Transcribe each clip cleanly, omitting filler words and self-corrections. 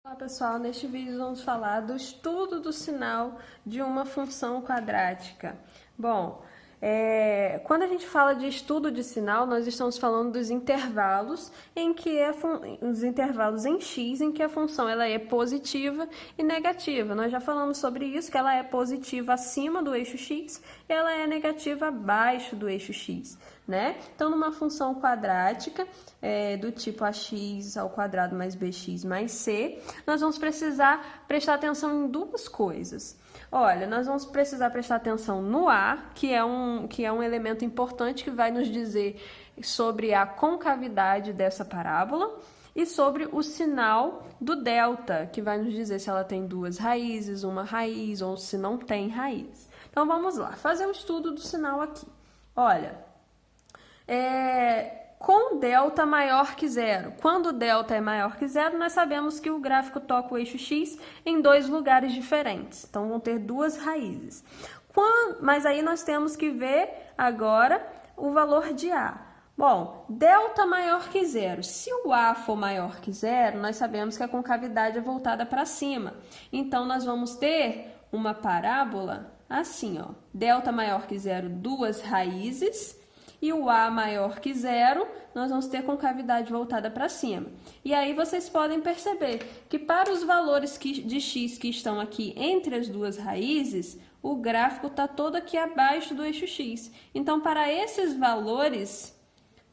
Olá pessoal, neste vídeo vamos falar do estudo do sinal de uma função quadrática. Bom, quando a gente fala de estudo de sinal, nós estamos falando dos intervalos os intervalos em x em que a função ela é positiva e negativa. Nós já falamos sobre isso, que ela é positiva acima do eixo x e ela é negativa abaixo do eixo x, né? Então, numa função quadrática do tipo ax ao quadrado mais bx mais c, nós vamos precisar prestar atenção em duas coisas. Olha, nós vamos precisar prestar atenção no a, que é um elemento importante que vai nos dizer sobre a concavidade dessa parábola, e sobre o sinal do delta, que vai nos dizer se ela tem duas raízes, uma raiz, ou se não tem raiz. Então, vamos lá, fazer o estudo do sinal aqui. Olha, com delta maior que zero. Quando delta é maior que zero, nós sabemos que o gráfico toca o eixo x em dois lugares diferentes. Então, vão ter duas raízes. Mas aí nós temos que ver agora o valor de a. Bom, delta maior que zero. Se o a for maior que zero, nós sabemos que a concavidade é voltada para cima. Então, nós vamos ter uma parábola assim, ó. Delta maior que zero, duas raízes. E o a maior que zero, nós vamos ter concavidade voltada para cima. E aí vocês podem perceber que para os valores de x que estão aqui entre as duas raízes, o gráfico está todo aqui abaixo do eixo x. Então, para esses valores,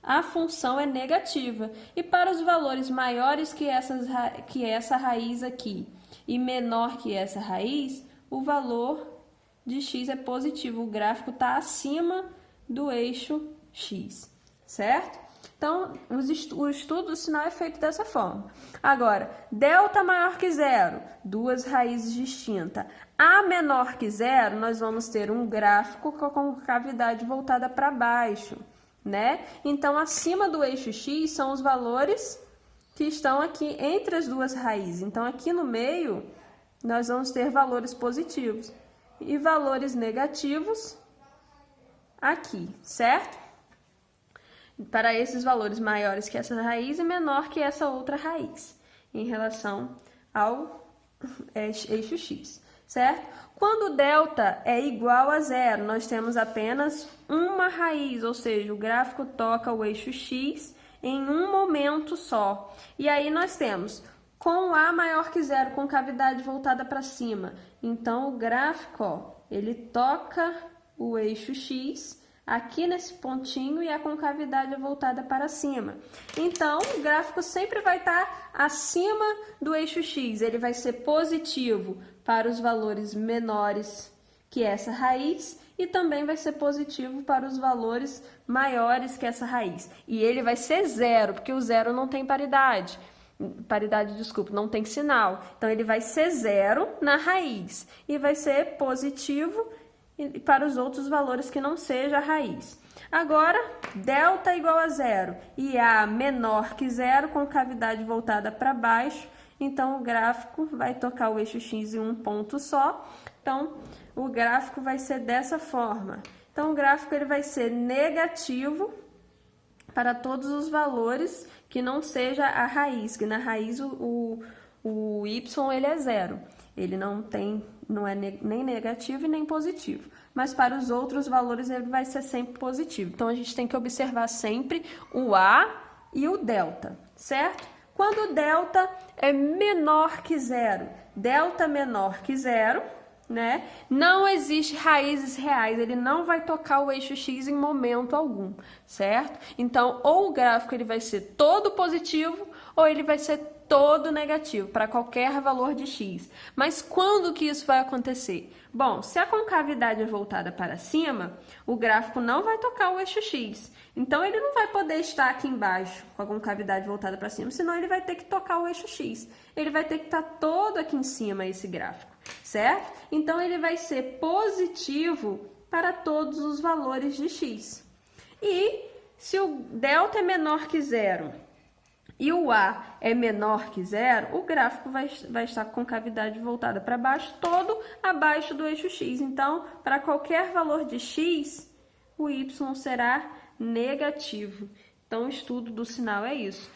a função é negativa. E para os valores maiores que essa raiz aqui e menor que essa raiz, o valor de x é positivo. O gráfico está acima do eixo x, certo? Então, o estudo do sinal é feito dessa forma. Agora, delta maior que zero, duas raízes distintas. A menor que zero, nós vamos ter um gráfico com a concavidade voltada para baixo, né? Então, acima do eixo x são os valores que estão aqui entre as duas raízes. Então, aqui no meio, nós vamos ter valores positivos e valores negativos aqui, certo? Para esses valores maiores que essa raiz e menor que essa outra raiz, em relação ao eixo x, certo? Quando delta é igual a zero, nós temos apenas uma raiz, ou seja, o gráfico toca o eixo x em um momento só. E aí nós temos com a maior que zero, concavidade voltada para cima. Então, o gráfico, ó, ele toca o eixo x aqui nesse pontinho e a concavidade é voltada para cima. Então, o gráfico sempre vai estar acima do eixo x. Ele vai ser positivo para os valores menores que essa raiz e também vai ser positivo para os valores maiores que essa raiz. E ele vai ser zero, porque o zero não tem paridade. Desculpa, não tem sinal. Então, ele vai ser zero na raiz e vai ser positivo para os outros valores que não seja a raiz. Agora, delta igual a zero e a menor que zero, concavidade voltada para baixo, então o gráfico vai tocar o eixo x em um ponto só, então o gráfico vai ser dessa forma. Então, o gráfico ele vai ser negativo para todos os valores que não seja a raiz, que na raiz o y ele é zero. Ele não é nem negativo e nem positivo. Mas para os outros valores ele vai ser sempre positivo. Então, a gente tem que observar sempre o a e o delta, certo? Quando o delta é menor que zero, delta menor que zero, né? Não existe raízes reais, ele não vai tocar o eixo x em momento algum, certo? Então, ou o gráfico ele vai ser todo positivo, ou ele vai ser todo negativo, para qualquer valor de x. Mas quando que isso vai acontecer? Bom, se a concavidade é voltada para cima, o gráfico não vai tocar o eixo x. Então, ele não vai poder estar aqui embaixo com a concavidade voltada para cima, senão ele vai ter que tocar o eixo x. Ele vai ter que estar todo aqui em cima, esse gráfico, certo? Então, ele vai ser positivo para todos os valores de x. E se o delta é menor que zero e o a é menor que zero, o gráfico vai estar com concavidade voltada para baixo, todo abaixo do eixo x. Então, para qualquer valor de x, o y será negativo. Então, o estudo do sinal é isso.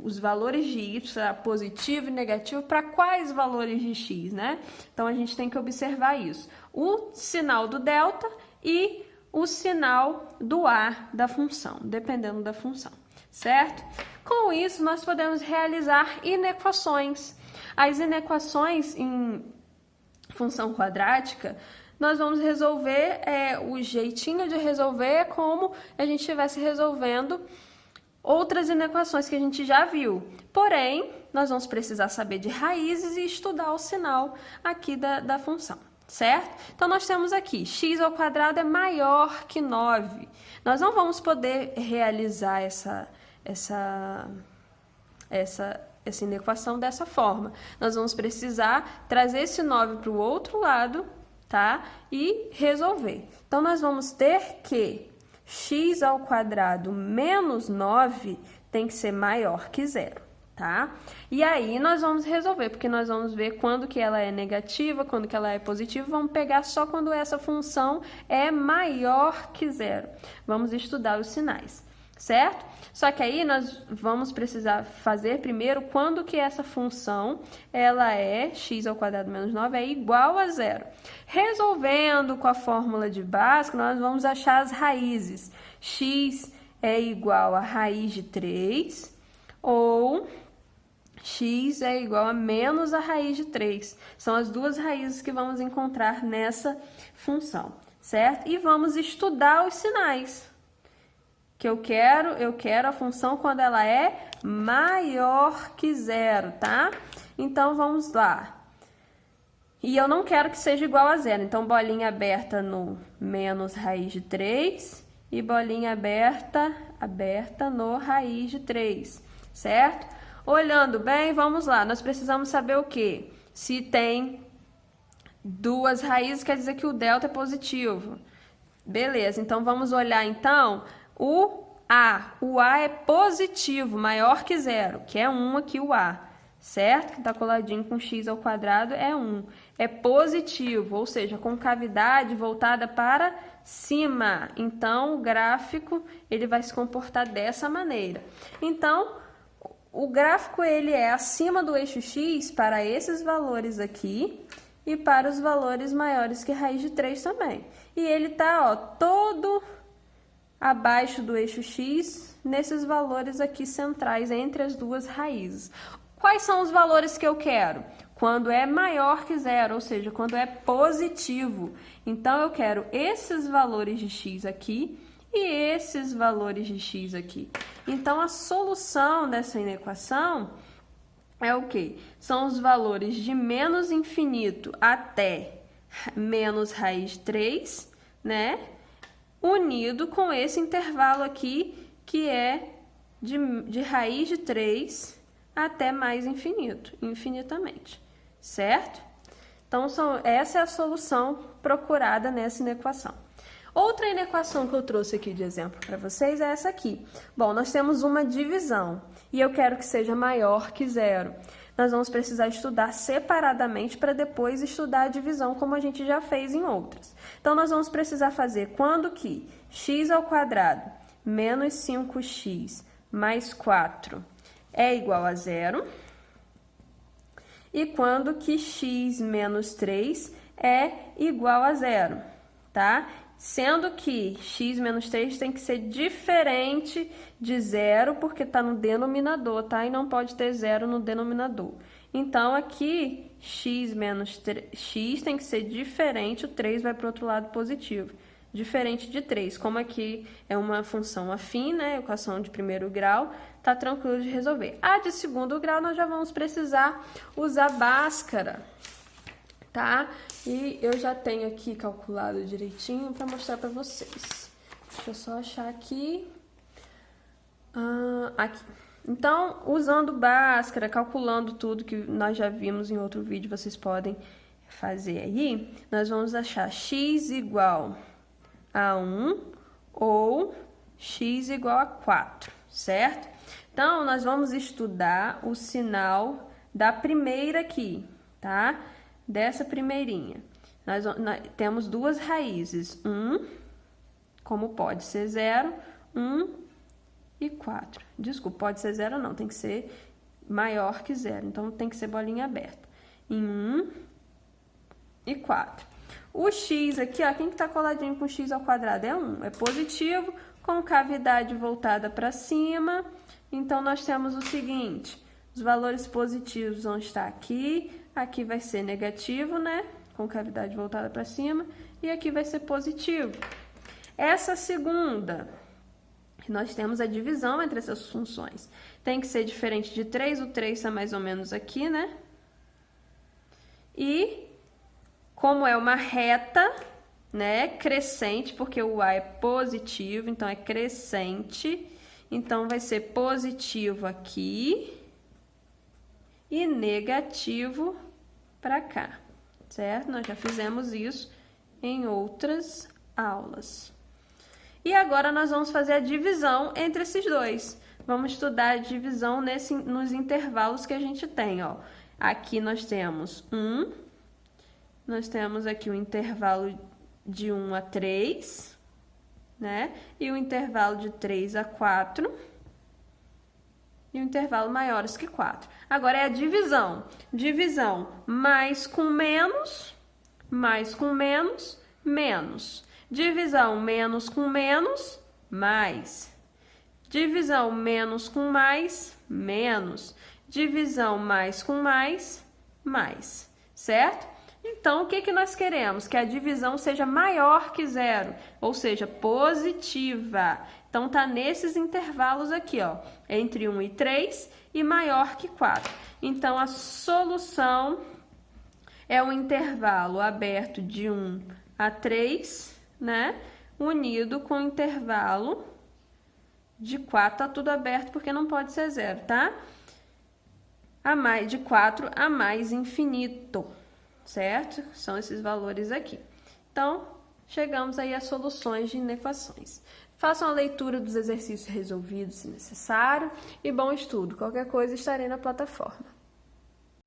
Os valores de y, positivo e negativo, para quais valores de x, né? Então, a gente tem que observar isso. O sinal do delta e o sinal do a da função, dependendo da função, certo? Com isso, nós podemos realizar inequações. As inequações em função quadrática, nós vamos resolver, o jeitinho de resolver é como a gente estivesse resolvendo outras inequações que a gente já viu. Porém, nós vamos precisar saber de raízes e estudar o sinal aqui da função, certo? Então, nós temos aqui, x ao quadrado é maior que 9. Nós não vamos poder realizar essa inequação dessa forma. Nós vamos precisar trazer esse 9 para o outro lado, tá? E resolver. Então, nós vamos ter que x ao quadrado menos 9 tem que ser maior que zero, tá? E aí, nós vamos resolver, porque nós vamos ver quando que ela é negativa, quando que ela é positiva. Vamos pegar só quando essa função é maior que zero. Vamos estudar os sinais, certo? Só que aí nós vamos precisar fazer primeiro quando que essa função, ela é x ao quadrado menos 9 é igual a zero. Resolvendo com a fórmula de Bhaskara, nós vamos achar as raízes. X é igual a raiz de 3 ou x é igual a menos a raiz de 3. São as duas raízes que vamos encontrar nessa função, certo? E vamos estudar os sinais. Que eu quero a função quando ela é maior que zero, tá? Então, vamos lá. E eu não quero que seja igual a zero. Então, bolinha aberta no menos raiz de 3 e bolinha aberta no raiz de 3, certo? Olhando bem, vamos lá. Nós precisamos saber o quê? Se tem duas raízes, quer dizer que o delta é positivo. Beleza, então vamos olhar, então... O A é positivo, maior que zero, que é 1 aqui o A, certo? Que está coladinho com x ao quadrado é 1. É positivo, ou seja, concavidade voltada para cima. Então, o gráfico ele vai se comportar dessa maneira. Então, o gráfico ele é acima do eixo x para esses valores aqui e para os valores maiores que raiz de 3 também. E ele está todo... abaixo do eixo x, nesses valores aqui centrais entre as duas raízes. Quais são os valores que eu quero? Quando é maior que zero, ou seja, quando é positivo. Então, eu quero esses valores de x aqui e esses valores de x aqui. Então, a solução dessa inequação é o quê? São os valores de menos infinito até menos raiz de 3, né? Unido com esse intervalo aqui, que é de raiz de 3 até mais infinito, infinitamente, certo? Então, essa é a solução procurada nessa inequação. Outra inequação que eu trouxe aqui de exemplo para vocês é essa aqui. Bom, nós temos uma divisão e eu quero que seja maior que zero. Nós vamos precisar estudar separadamente para depois estudar a divisão, como a gente já fez em outras. Então, nós vamos precisar fazer quando que x ao quadrado menos 5x mais 4 é igual a zero e quando que x menos 3 é igual a zero, tá? Sendo que x menos 3 tem que ser diferente de zero, porque está no denominador, tá? E não pode ter zero no denominador. Então, aqui, x menos 3, x tem que ser diferente, o 3 vai para o outro lado positivo. Diferente de 3. Como aqui é uma função afim, né? Equação de primeiro grau, tá tranquilo de resolver. A de segundo grau, nós já vamos precisar usar Bhaskara, tá? E eu já tenho aqui calculado direitinho para mostrar para vocês. Deixa eu só achar aqui. Aqui. Então, usando Bhaskara, calculando tudo que nós já vimos em outro vídeo, vocês podem fazer aí. Nós vamos achar x igual a 1 ou x igual a 4, certo? Então, nós vamos estudar o sinal da primeira aqui, tá? Dessa primeirinha. Nós temos duas raízes, 1, como pode ser 0, 1 e 4. Desculpa, pode ser 0 não, tem que ser maior que 0. Então, tem que ser bolinha aberta. Em 1 e 4. O x aqui, ó, quem que tá coladinho com x ao quadrado? É 1. É positivo, com cavidade voltada para cima. Então, nós temos o seguinte, os valores positivos vão estar aqui, aqui vai ser negativo, né? Com cavidade voltada para cima, e aqui vai ser positivo. Essa segunda, nós temos a divisão entre essas funções. Tem que ser diferente de 3, o 3 está mais ou menos aqui, né? E, como é uma reta, né, crescente, porque o a é positivo, então é crescente, então vai ser positivo aqui e negativo para cá, certo? Nós já fizemos isso em outras aulas. E agora nós vamos fazer a divisão entre esses dois. Vamos estudar a divisão nos intervalos que a gente tem, ó. Aqui nós temos 1, nós temos aqui o intervalo de 1 a 3, né? E o intervalo de 3 a 4. E o intervalo maiores que 4. Agora é a divisão. Divisão mais com menos, menos. Divisão menos com menos, mais. Divisão menos com mais, menos. Divisão mais com mais, mais. Certo? Então, o que que nós queremos? Que a divisão seja maior que 0, ou seja, positiva. Então, tá nesses intervalos aqui, ó, entre 1 e 3 e maior que 4. Então, a solução é o intervalo aberto de 1 a 3, né? Unido com o intervalo de 4, tá tudo aberto porque não pode ser 0, tá? De 4 a mais infinito, certo? São esses valores aqui. Então, chegamos aí às soluções de inequações. Façam a leitura dos exercícios resolvidos, se necessário, e bom estudo. Qualquer coisa, estarei na plataforma.